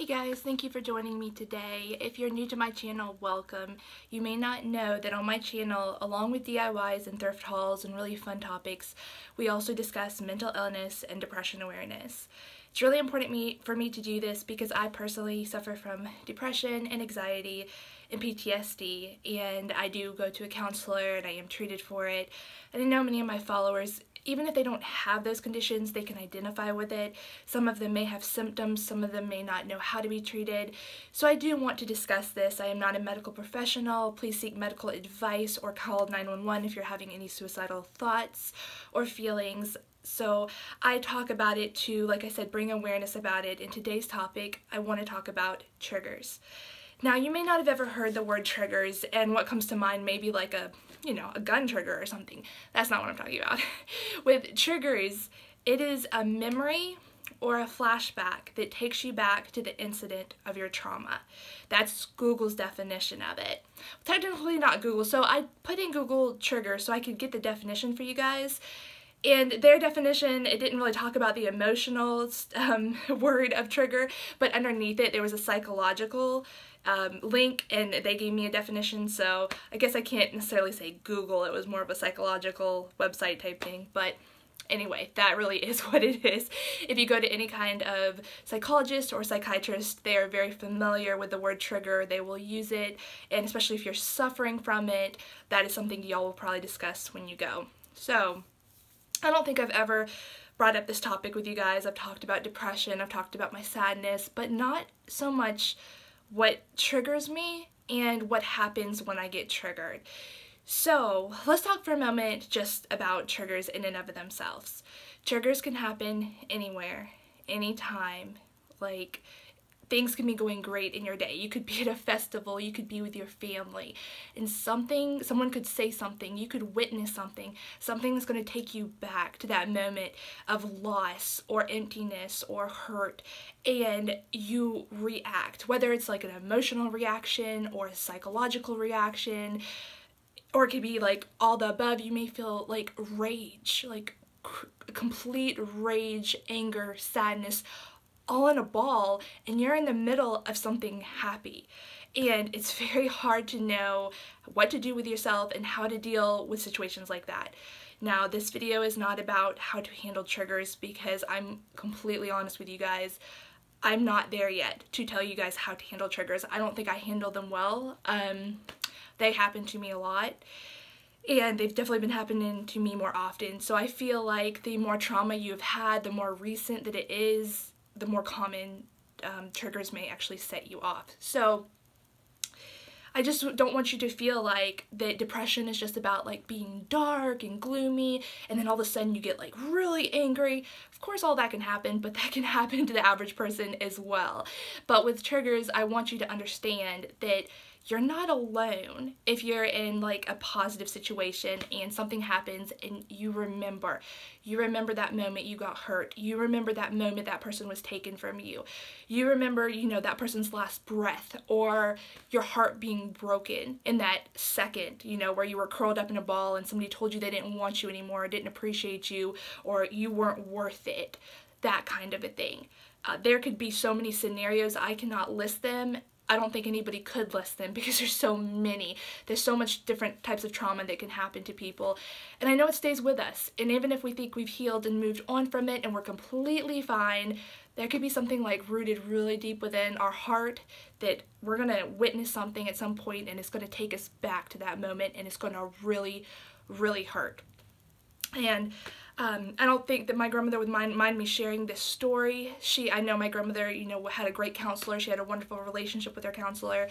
Hey guys, thank you for joining me today. If you're new to my channel, welcome. You may not know that on my channel, along with DIYs and thrift hauls and really fun topics, we also discuss mental illness and depression awareness. It's really important for me to do this because I personally suffer from depression and anxiety and PTSD, and I do go to a counselor and I am treated for it. And I know many of my followers, even if they don't have those conditions, they can identify with it. Some of them may have symptoms, some of them may not know how to be treated. So I do want to discuss this. I am not a medical professional. Please seek medical advice or call 911 if you're having any suicidal thoughts or feelings. So I talk about it to, like I said, bring awareness about it. In today's topic, I want to talk about triggers. Now, you may not have ever heard the word triggers, and what comes to mind may be like a gun trigger or something. That's not what I'm talking about. With triggers, it is a memory or a flashback that takes you back to the incident of your trauma. That's Google's definition of it. Technically not Google, so I put in Google trigger so I could get the definition for you guys. And their definition, it didn't really talk about the emotional word of trigger, but underneath it there was a psychological link, and they gave me a definition, so I guess I can't necessarily say Google. It was more of a psychological website type thing, but anyway, that really is what it is. If you go to any kind of psychologist or psychiatrist, they are very familiar with the word trigger. They will use it, and especially if you're suffering from it, that is something y'all will probably discuss when you go. So I don't think I've ever brought up this topic with you guys. I've talked about depression, I've talked about my sadness, but not so much what triggers me and what happens when I get triggered. So let's talk for a moment just about triggers in and of themselves. Triggers can happen anywhere, anytime. Like, things can be going great in your day. You could be at a festival, you could be with your family, and someone could say something, you could witness something that's going to take you back to that moment of loss or emptiness or hurt, and you react, whether it's like an emotional reaction or a psychological reaction, or it could be like all the above. You may feel like rage, like complete rage, anger, sadness, all in a ball, and you're in the middle of something happy. And it's very hard to know what to do with yourself and how to deal with situations like that. Now, this video is not about how to handle triggers, because I'm completely honest with you guys, I'm not there yet to tell you guys how to handle triggers. I don't think I handle them well. They happen to me a lot, and they've definitely been happening to me more often. So I feel like the more trauma you've had, the more recent that it is, the more common triggers may actually set you off. So I just don't want you to feel like that depression is just about like being dark and gloomy, and then all of a sudden you get like really angry. Of course all that can happen, but that can happen to the average person as well. But with triggers, I want you to understand that you're not alone if you're in like a positive situation and something happens and you remember that moment you got hurt. You remember that moment that person was taken from you. You remember, that person's last breath, or your heart being broken in that second, where you were curled up in a ball and somebody told you they didn't want you anymore, didn't appreciate you, or you weren't worth it. That kind of a thing. There could be so many scenarios. I cannot list them. I don't think anybody could list them because there's so many. There's so much different types of trauma that can happen to people. And I know it stays with us. And even if we think we've healed and moved on from it and we're completely fine, there could be something like rooted really deep within our heart that we're going to witness something at some point, and it's going to take us back to that moment, and it's going to really, really hurt. And I don't think that my grandmother would mind me sharing this story. I know my grandmother, had a great counselor. She had a wonderful relationship with her counselor,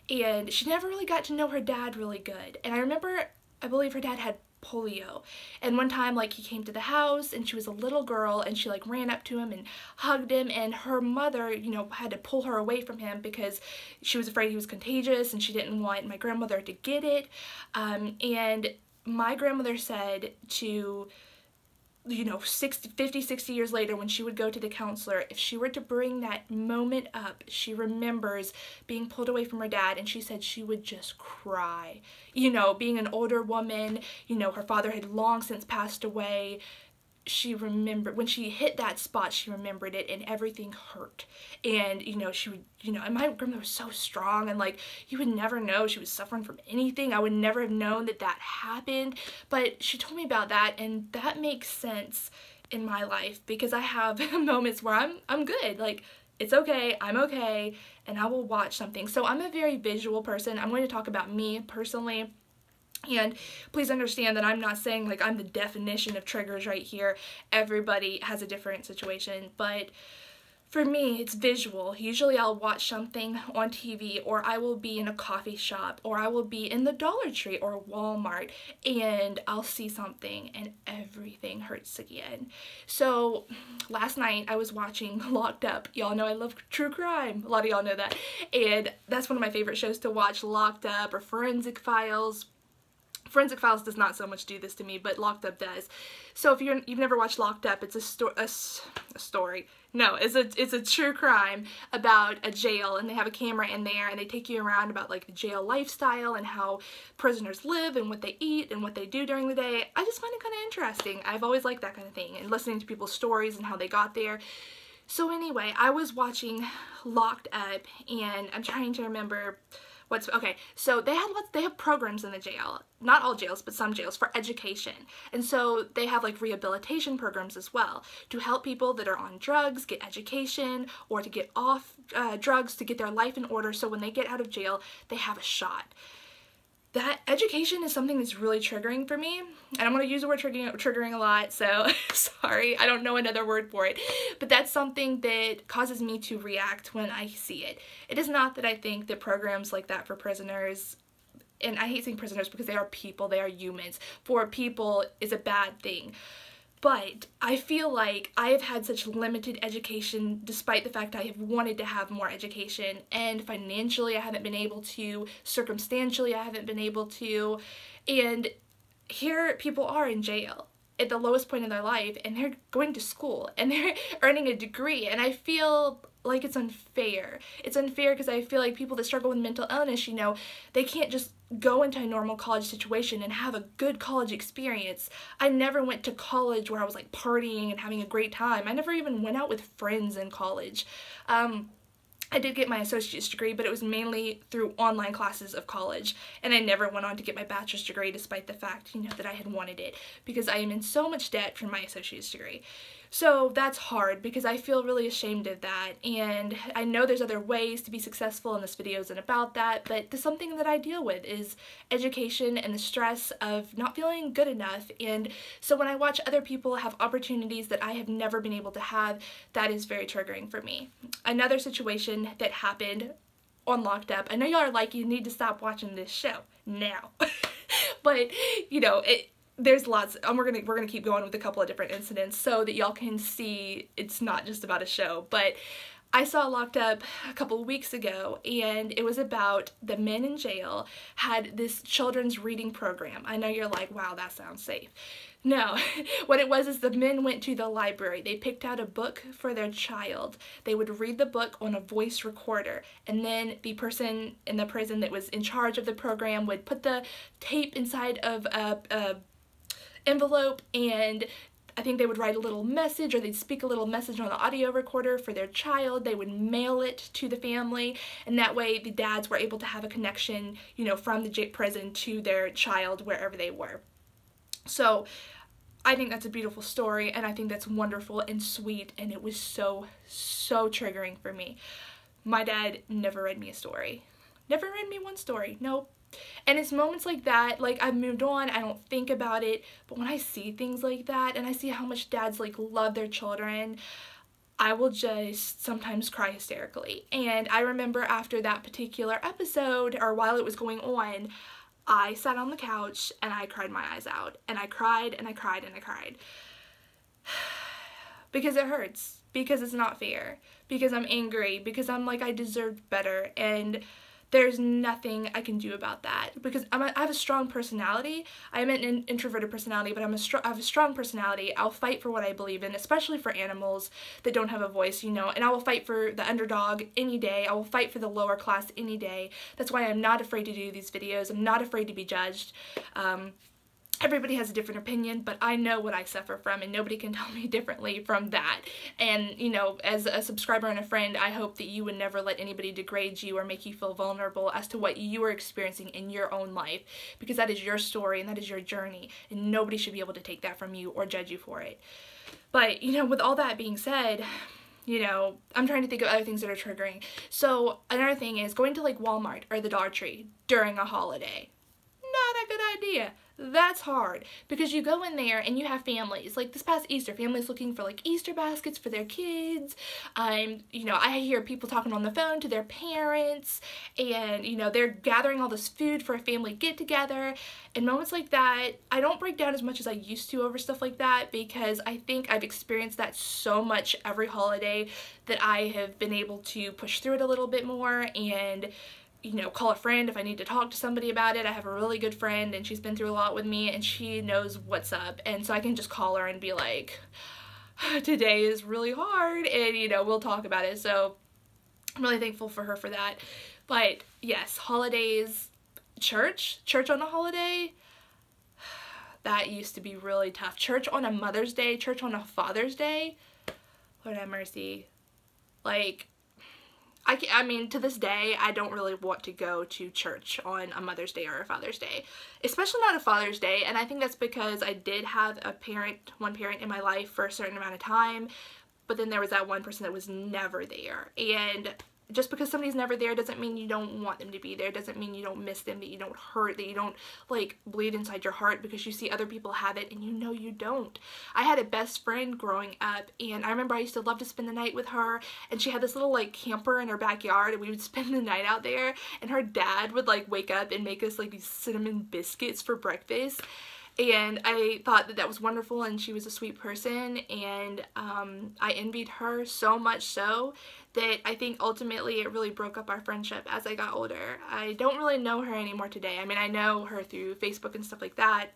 and she never really got to know her dad really good. And I believe her dad had polio. And one time, he came to the house, and she was a little girl, and she, ran up to him and hugged him, and her mother, had to pull her away from him because she was afraid he was contagious, and she didn't want my grandmother to get it. And my grandmother said to 50, 60 years later, when she would go to the counselor, if she were to bring that moment up, she remembers being pulled away from her dad, and she said she would just cry. Being an older woman, her father had long since passed away. she remembered when she hit that spot, she remembered it and everything hurt. And you know, she would, you know, and my grandmother was so strong, and like you would never know she was suffering from anything. I would never have known that that happened, but she told me about that, and that makes sense in my life because I have moments where I'm good, like it's okay, I'm okay, and I will watch something. So I'm a very visual person. I'm going to talk about me personally. And please understand that I'm not saying like I'm the definition of triggers right here. Everybody has a different situation, but for me, it's visual. Usually I'll watch something on TV, or I will be in a coffee shop, or I will be in the Dollar Tree or Walmart, and I'll see something and everything hurts again. So last night I was watching Locked Up. Y'all know I love true crime. A lot of y'all know that. And that's one of my favorite shows to watch, Locked Up or Forensic Files. Forensic Files does not so much do this to me, but Locked Up does. So if you've never watched Locked Up, it's a story. No, it's a true crime about a jail, and they have a camera in there, and they take you around about like the jail lifestyle and how prisoners live and what they eat and what they do during the day. I just find it kind of interesting. I've always liked that kind of thing, and listening to people's stories and how they got there. So anyway, I was watching Locked Up, and I'm trying to remember okay, so they have programs in the jail, not all jails, but some jails, for education. And so they have like rehabilitation programs as well to help people that are on drugs get education, or to get off drugs, to get their life in order, so when they get out of jail, they have a shot. That education is something that's really triggering for me, and I'm going to use the word triggering a lot, so sorry, I don't know another word for it, but that's something that causes me to react when I see it. It is not that I think that programs like that for prisoners, and I hate saying prisoners because they are people, they are humans, for people is a bad thing. But I feel like I have had such limited education despite the fact I have wanted to have more education, and financially I haven't been able to, circumstantially I haven't been able to, and here people are in jail at the lowest point in their life, and they're going to school and they're earning a degree, and I feel like it's unfair. It's unfair because I feel like people that struggle with mental illness, you know, they can't just go into a normal college situation and have a good college experience. I never went to college where I was like partying and having a great time. I never even went out with friends in college. I did get my associate's degree, but it was mainly through online classes of college, and I never went on to get my bachelor's degree despite the fact, you know, that I had wanted it, because I am in so much debt from my associate's degree. So that's hard because I feel really ashamed of that, and I know there's other ways to be successful, and this video isn't about that, but something that I deal with is education and the stress of not feeling good enough. And so when I watch other people have opportunities that I have never been able to have, that is very triggering for me. Another situation that happened on Locked Up, I know y'all are like, you need to stop watching this show now, but you know, there's lots, and we're gonna keep going with a couple of different incidents so that y'all can see it's not just about a show. But I saw Locked Up a couple of weeks ago, and it was about the men in jail had this children's reading program. I know you're like, wow, that sounds safe. No, what it was is the men went to the library. They picked out a book for their child. They would read the book on a voice recorder, and then the person in the prison that was in charge of the program would put the tape inside of a envelope, and I think they would write a little message, or they'd speak a little message on the audio recorder for their child. They would mail it to the family, and that way the dads were able to have a connection, you know, from the prison to their child wherever they were. So I think that's a beautiful story, and I think that's wonderful and sweet, and it was so triggering for me. My dad never read me a story. Never read me one story. Nope. And it's moments like that, like I've moved on, I don't think about it, but when I see things like that, and I see how much dads like love their children, I will just sometimes cry hysterically. And I remember after that particular episode, or while it was going on, I sat on the couch and I cried my eyes out, and I cried and I cried and I cried. Because it hurts, because it's not fair, because I'm angry, because I'm like, I deserved better, and there's nothing I can do about that, because I have a strong personality. I'm an introverted personality, but I have a strong personality. I'll fight for what I believe in, especially for animals that don't have a voice, you know, and I will fight for the underdog any day. I will fight for the lower class any day. That's why I'm not afraid to do these videos. I'm not afraid to be judged. everybody has a different opinion, but I know what I suffer from, and nobody can tell me differently from that. And, you know, as a subscriber and a friend, I hope that you would never let anybody degrade you or make you feel vulnerable as to what you are experiencing in your own life, because that is your story and that is your journey, and nobody should be able to take that from you or judge you for it. But, you know, with all that being said, you know, I'm trying to think of other things that are triggering. So another thing is going to like Walmart or the Dollar Tree during a holiday. Not a good idea. That's hard, because you go in there and you have families. Like this past Easter, families looking for like Easter baskets for their kids. You know, I hear people talking on the phone to their parents, and you know, they're gathering all this food for a family get together. And moments like that, I don't break down as much as I used to over stuff like that, because I think I've experienced that so much every holiday that I have been able to push through it a little bit more and, you know, call a friend if I need to talk to somebody about it. I have a really good friend and she's been through a lot with me and she knows what's up, and so I can just call her and be like, today is really hard, and you know, we'll talk about it. So I'm really thankful for her for that. But yes, holidays, church on a holiday, that used to be really tough. Church on a Mother's Day, church on a Father's Day, Lord have mercy. Like, I mean, to this day, I don't really want to go to church on a Mother's Day or a Father's Day, especially not a Father's Day, and I think that's because I did have one parent in my life for a certain amount of time, but then there was that one person that was never there, and just because somebody's never there doesn't mean you don't want them to be there, doesn't mean you don't miss them, that you don't hurt, that you don't like bleed inside your heart because you see other people have it and you know you don't. I had a best friend growing up, and I remember I used to love to spend the night with her, and she had this little like camper in her backyard, and we would spend the night out there, and her dad would like wake up and make us like these cinnamon biscuits for breakfast. And I thought that that was wonderful, and she was a sweet person, and I envied her so much so that I think ultimately it really broke up our friendship as I got older. I don't really know her anymore today. I mean, I know her through Facebook and stuff like that,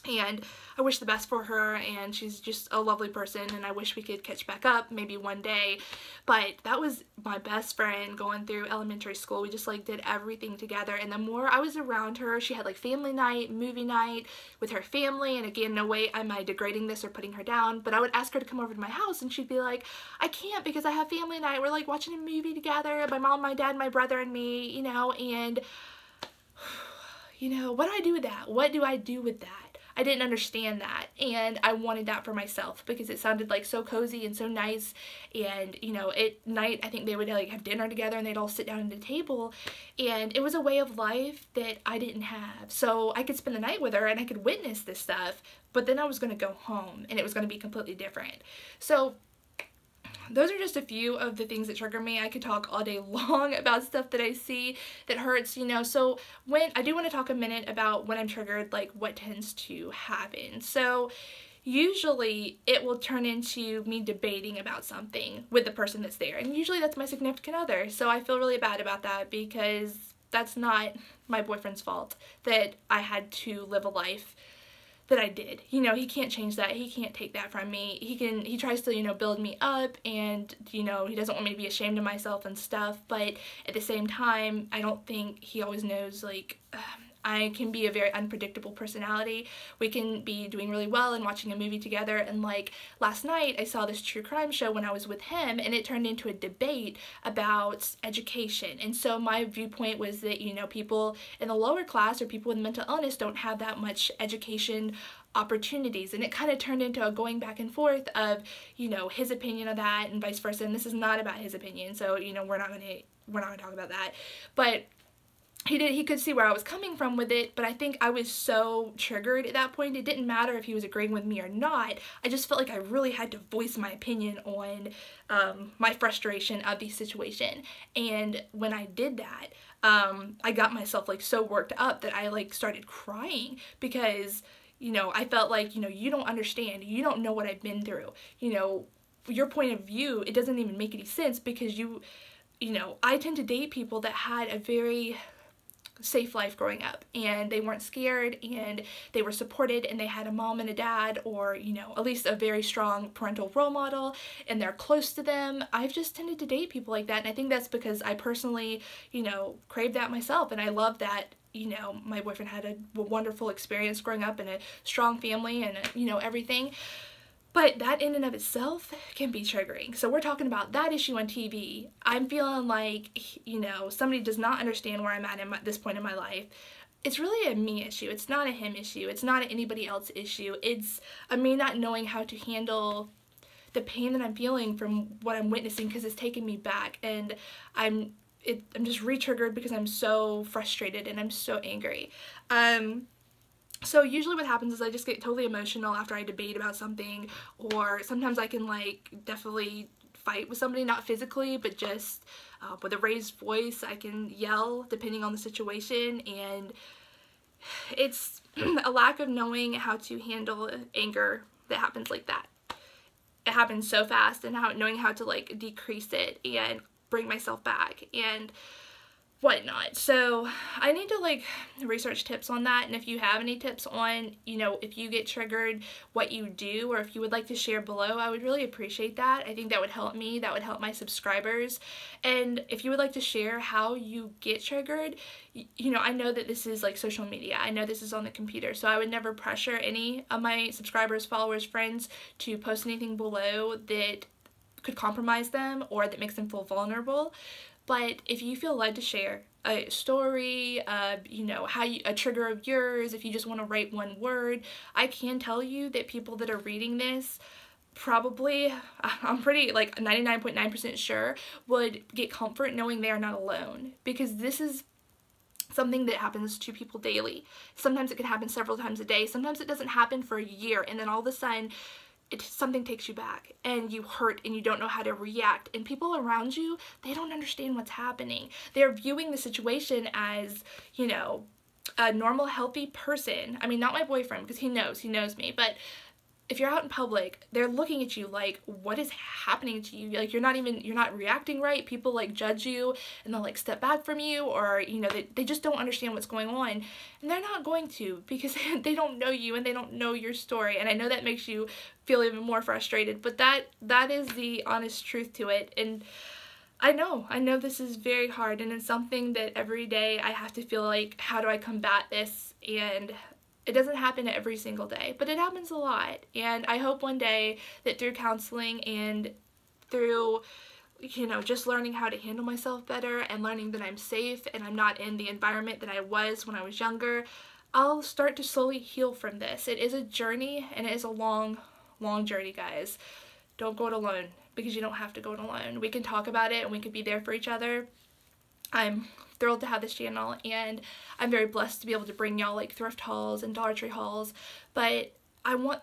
and I wish the best for her, and she's just a lovely person, and I wish we could catch back up maybe one day. But that was my best friend going through elementary school. We just like did everything together, and the more I was around her, she had like family night, movie night with her family, and again, no way am I degrading this or putting her down, but I would ask her to come over to my house and she'd be like, I can't because I have family night. We're like watching a movie together, my mom, my dad, my brother, and me, you know. And you know, what do I do with that? What do I do with that? I didn't understand that, and I wanted that for myself because it sounded like so cozy and so nice. And you know, at night I think they would like have dinner together and they'd all sit down at a table, and it was a way of life that I didn't have. So I could spend the night with her and I could witness this stuff, but then I was going to go home and it was going to be completely different. So those are just a few of the things that trigger me. I could talk all day long about stuff that I see that hurts, you know. So when I do want to talk a minute about when I'm triggered, like what tends to happen. So usually it will turn into me debating about something with the person that's there, and usually that's my significant other. So I feel really bad about that because that's not my boyfriend's fault that I had to live a life that I did. You know, he can't change that. He can't take that from me. He tries to, you know, build me up, and, you know, he doesn't want me to be ashamed of myself and stuff, but at the same time, I don't think he always knows, like, I can be a very unpredictable personality. We can be doing really well and watching a movie together, and like last night I saw this true crime show when I was with him, and it turned into a debate about education. And so my viewpoint was that, you know, people in the lower class or people with mental illness don't have that much education opportunities, and it kind of turned into a going back and forth of, you know, his opinion of that and vice versa. And this is not about his opinion, so, you know, we're not gonna talk about that. But he could see where I was coming from with it, but I think I was so triggered at that point, it didn't matter if he was agreeing with me or not. I just felt like I really had to voice my opinion on my frustration of the situation. And when I did that, I got myself like so worked up that I like started crying because, you know, I felt like, you know, you don't understand, you don't know what I've been through, you know, your point of view, it doesn't even make any sense because you know, I tend to date people that had a very safe life growing up, and they weren't scared, and they were supported, and they had a mom and a dad, or, you know, at least a very strong parental role model, and they're close to them. I've just tended to date people like that, and I think that's because I personally, you know, crave that myself, and I love that, you know, my boyfriend had a wonderful experience growing up in a strong family and, you know, everything. But that in and of itself can be triggering. So we're talking about that issue on TV. I'm feeling like, you know, somebody does not understand where I'm at this point in my life. It's really a me issue. It's not a him issue. It's not an anybody else issue. It's a me not knowing how to handle the pain that I'm feeling from what I'm witnessing, because it's taken me back, and I'm just re-triggered because I'm so frustrated and I'm so angry. So usually what happens is I just get totally emotional after I debate about something, or sometimes I can like definitely fight with somebody, not physically, but just with a raised voice. I can yell depending on the situation, and it's a lack of knowing how to handle anger that happens like that. It happens so fast, and knowing how to like decrease it and bring myself back and whatnot. So I need to like research tips on that, and if you have any tips on, you know, if you get triggered, what you do, or if you would like to share below, I would really appreciate that. I think that would help me, that would help my subscribers. And if you would like to share how you get triggered, you know, I know that this is like social media, I know this is on the computer, so I would never pressure any of my subscribers, followers, friends to post anything below that could compromise them or that makes them feel vulnerable. But if you feel led to share a story, you know, a trigger of yours, if you just want to write one word, I can tell you that people that are reading this probably, I'm pretty like 99.9% sure, would get comfort knowing they are not alone, because this is something that happens to people daily. Sometimes it can happen several times a day. Sometimes it doesn't happen for a year, and then all of a sudden something takes you back and you hurt and you don't know how to react, and people around you, they don't understand what's happening. They're viewing the situation as, you know, a normal, healthy person. I mean, not my boyfriend, because he knows me, but if you're out in public, they're looking at you like, what is happening to you? Like, you're not reacting right. People like judge you, and they'll like step back from you, or, you know, they just don't understand what's going on, and they're not going to, because they don't know you and they don't know your story. And I know that makes you feel even more frustrated, but that is the honest truth to it. And I know this is very hard, and it's something that every day I have to feel like, how do I combat this? And it doesn't happen every single day, but it happens a lot. And I hope one day that through counseling and through, you know, just learning how to handle myself better and learning that I'm safe and I'm not in the environment that I was when I was younger, I'll start to slowly heal from this. It is a journey, and it is a long, long journey, guys. Don't go it alone, because you don't have to go it alone. We can talk about it and we can be there for each other. I'm thrilled to have this channel, and I'm very blessed to be able to bring y'all like thrift hauls and Dollar Tree hauls, but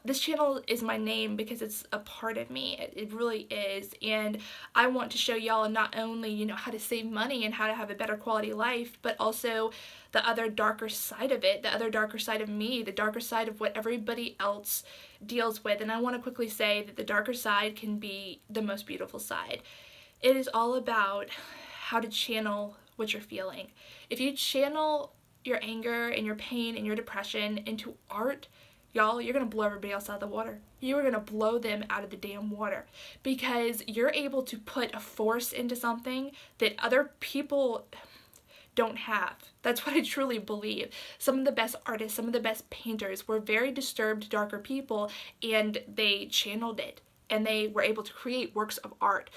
this channel is my name because it's a part of me. It really is, and I want to show y'all not only, you know, how to save money and how to have a better quality life, but also the other darker side of it, the other darker side of me, the darker side of what everybody else deals with. And I want to quickly say that the darker side can be the most beautiful side. It is all about how to channel what you're feeling. If you channel your anger and your pain and your depression into art, y'all, you're going to blow everybody else out of the water. You are going to blow them out of the damn water, because you're able to put a force into something that other people don't have. That's what I truly believe. Some of the best artists, some of the best painters were very disturbed, darker people, and they channeled it, and they were able to create works of art.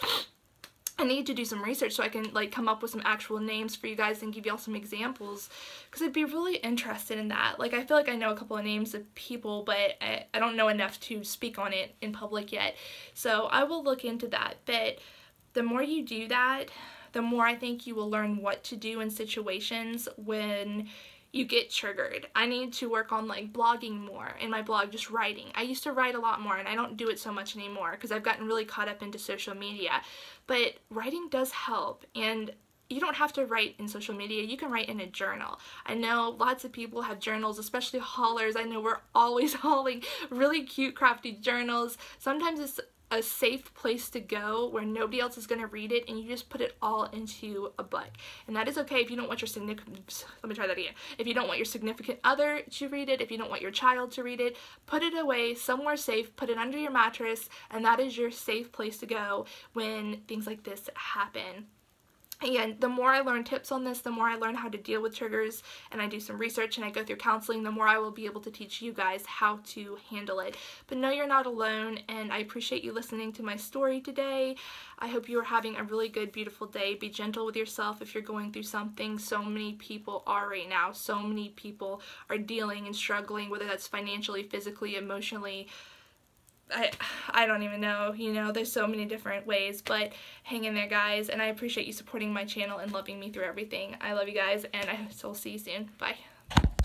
I need to do some research so I can like come up with some actual names for you guys and give y'all some examples, because I'd be really interested in that. Like, I feel like I know a couple of names of people, but I don't know enough to speak on it in public yet. So I will look into that. But the more you do that, the more I think you will learn what to do in situations when you get triggered. I need to work on like blogging more, in my blog, just writing. I used to write a lot more, and I don't do it so much anymore because I've gotten really caught up into social media. But writing does help, and you don't have to write in social media. You can write in a journal. I know lots of people have journals, especially haulers. I know we're always hauling really cute, crafty journals. Sometimes it's a safe place to go where nobody else is going to read it, and you just put it all into a book. And that is okay if you don't want your if you don't want your significant other to read it, if you don't want your child to read it, put it away somewhere safe, put it under your mattress, and that is your safe place to go when things like this happen. And the more I learn tips on this, the more I learn how to deal with triggers, and I do some research and I go through counseling, the more I will be able to teach you guys how to handle it. But no, you're not alone, and I appreciate you listening to my story today. I hope you are having a really good, beautiful day. Be gentle with yourself if you're going through something. So many people are right now. So many people are dealing and struggling, whether that's financially, physically, emotionally. I don't even know, you know, there's so many different ways, but hang in there, guys, and I appreciate you supporting my channel and loving me through everything. I love you guys, and I will see you soon. Bye.